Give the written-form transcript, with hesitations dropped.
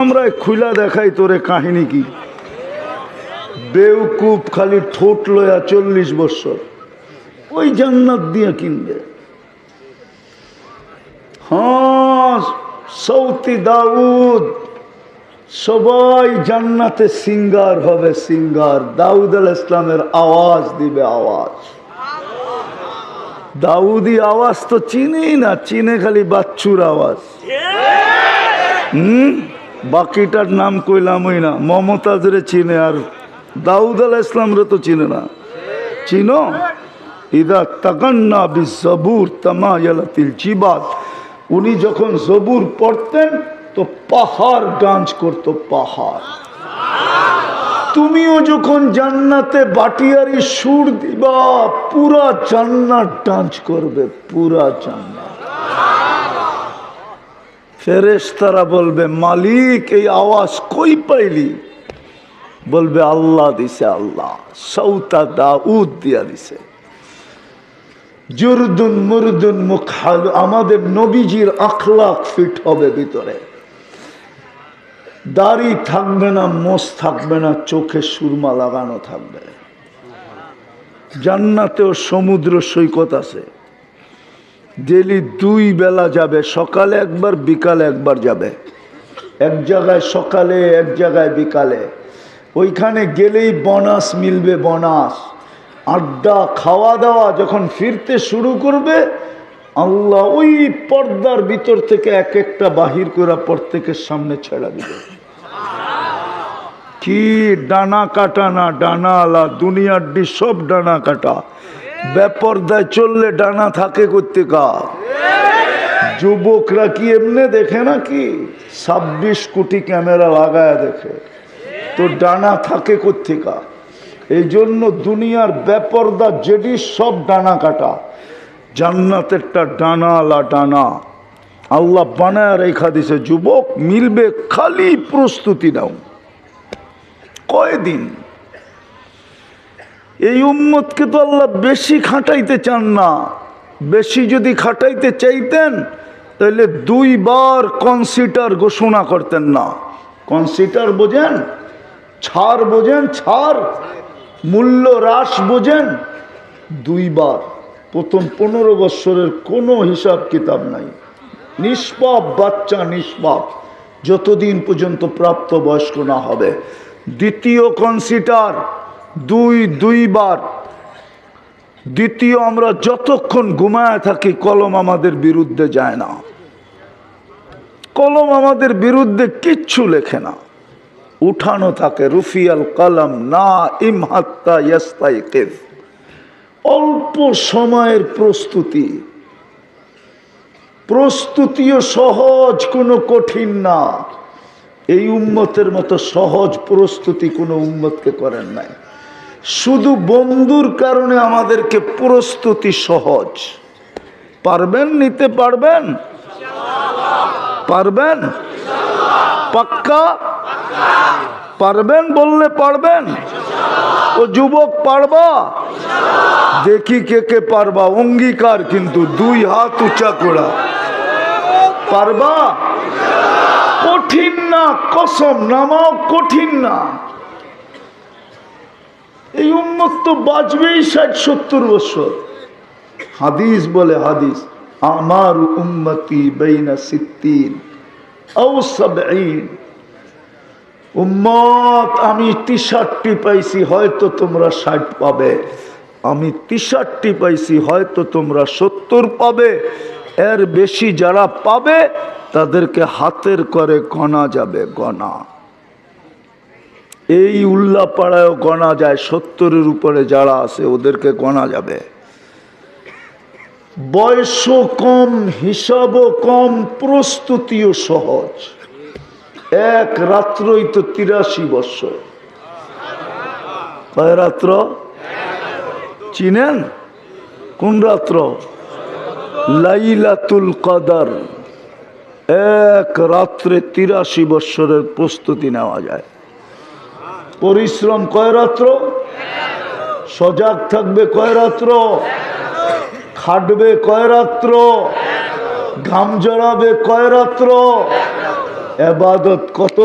আমরা খুলা দেখাই তোরে কাহিনী কি বেউকুব খালি ঠোঁট লয়া 40 বছর ওই জান্নাত দিয়ে কিনবে। হ্যাঁ, সৌতি দাউদ সবাই জান্নাতে সিঙ্গার হবে, সিঙ্গার। দাউদ আলাইহিস সালামের আওয়াজ দিবে, আওয়াজ। দাউদি আওয়াজ তো চিনেই না, চিনে খালি বাচ্চুর আওয়াজ। বাকিটার নাম কইলামই না। মমতাজরে চিনে, আর দাউদ আলাইহিস সালামরে তো চিনে না। চিনো? ইদা তাগান্না বিজবুর তামায়ালাতিল জিবাল। উনি যখন জবুর পড়তেন তো পাহাড় ডান্স করতো, পাহাড়। তুমিও যখন জান্নাতে বাটিয়ারি সুর দিবা, পুরা জান্নাত ডান্স করবে, পুরা জান্নাত। ফেরেশতারা বলবে, মালিক এই আওয়াজ কই পাইলি? বলবে, আল্লাহ দিছে, আল্লাহ সৌতা দাউদ দিয়া দিছে। জুরদুন মুরদুন মুখাল। আমাদের নবীজির আখলাক ফিট হবে ভিতরে। দাড়ি থাকবে না, মোষ থাকবে না, চোখে সুরমা লাগানো থাকবে। জান্নাতেও সমুদ্র সৈকত আছে। ডেলি 2 বেলা যাবে, সকালে একবার বিকালে একবার যাবে। এক জায়গায় সকালে, এক জায়গায় বিকালে। ওইখানে গেলেই বোনাস মিলবে, বোনাস। আড্ডা খাওয়া দাওয়া। যখন ফিরতে শুরু করবে, আল্লাহ ওই পর্দার ভিতর থেকে এক একটা বাহির করে প্রত্যেকের সামনে ছেড়া দিবে। কি ডানা কাটা না, ডানা আলা। দুনিয়ার ডি সব ডানা কাটা। বেপর্দায় চললে ডানা থাকে কোত্থেকা? যুবকরা কি এমনি দেখে নাকি? 26 কোটি ক্যামেরা লাগায় দেখে, তো ডানা থাকে কোত্থেকা? এই জন্য দুনিয়ার বেপর্দা যেডি সব ডানা কাটা। জান্নাতেরটা ডানা আলা ডানা আল্লাহ বানায় রেখা দিছে। যুবক মিলবে, খালি প্রস্তুতি নাও। কয়দিন? এই উম্মতকে তো আল্লাহ বেশি খাটাইতে চান না। বেশি যদি খাটাইতে চাইতেন তাহলে 2 বার কনসিডার ঘোষণা করতেন না। কনসিডার বোঝেন? ছাড় বোঝেন? ছাড় মূল্য হ্রাস বোঝেন? 2 বার। প্রথম 15 বৎসরের কোনো হিসাব কিতাব নাই। নিষ্পাপ বাচ্চা, নিষ্পাপ, যতদিন পর্যন্ত প্রাপ্ত বয়স্ক না হবে। দ্বিতীয় কনসিডার 2 বার। দ্বিতীয়, আমরা যতক্ষণ ঘুমায় থাকি কলম আমাদের বিরুদ্ধে যায় না। কলম আমাদের বিরুদ্ধে কিচ্ছু লেখে না, উঠানো থাকে। রুফিয়াল কলম না ইমহাত্তা ইয়াস্তাইকিজ। অল্প সময়ের প্রস্তুতি। প্রস্তুতিও সহজ, কোনো কঠিন না। এই উম্মতের মতো সহজ প্রস্তুতি কোনো উম্মতকে করেন নাই। শুধু বন্ধুর কারণে আমাদেরকে প্রস্তুতি সহজ। পারবেন? নিতে পারবেন? পারবেন? পাক্কা পারবেন? বললে পারবেন? ও যুবক পারবা? দেখি কে কে পারবা। অঙ্গীকার কিন্তু 2 হাত উঁচা করা। পারবা? কঠিন না, কসম নামাও, কঠিন না। এই উম্মত তো বাঁচবেই 60-70 বছর। হাদিস বলে, হাদিস, আমার উম্মতি বাইনা 60 আও 70। উম্মত, আমি 63টি পাইছি, হয়তো তোমরা 60 পাবে। আমি 63টি পাইছি, হয়তো তোমরা 70 পাবে। এর বেশি যারা পাবে তাদেরকে হাতের করে গণা যাবে, গণা। এই উল্লাপাড়ায়ও গণা যায়। 70-এর উপরে যারা আছে ওদেরকে গণা যাবে। বয়সও কম, হিসাবও কম, প্রস্তুতিও সহজ। এক রাত্রই তো 83 বৎসর। কয় রাত্র? চিনেন কোন রাত্র? লাইলাতুল কদর। এক রাত্রে 83 বৎসরের প্রস্তুতি নেওয়া যায়। পরিশ্রম কয় রাত্র? সজাগ থাকবে কয় রাত্র? খাটবে কয় রাত্র? ঘাম জড়াবে কয় রাত্র? এবাদত কত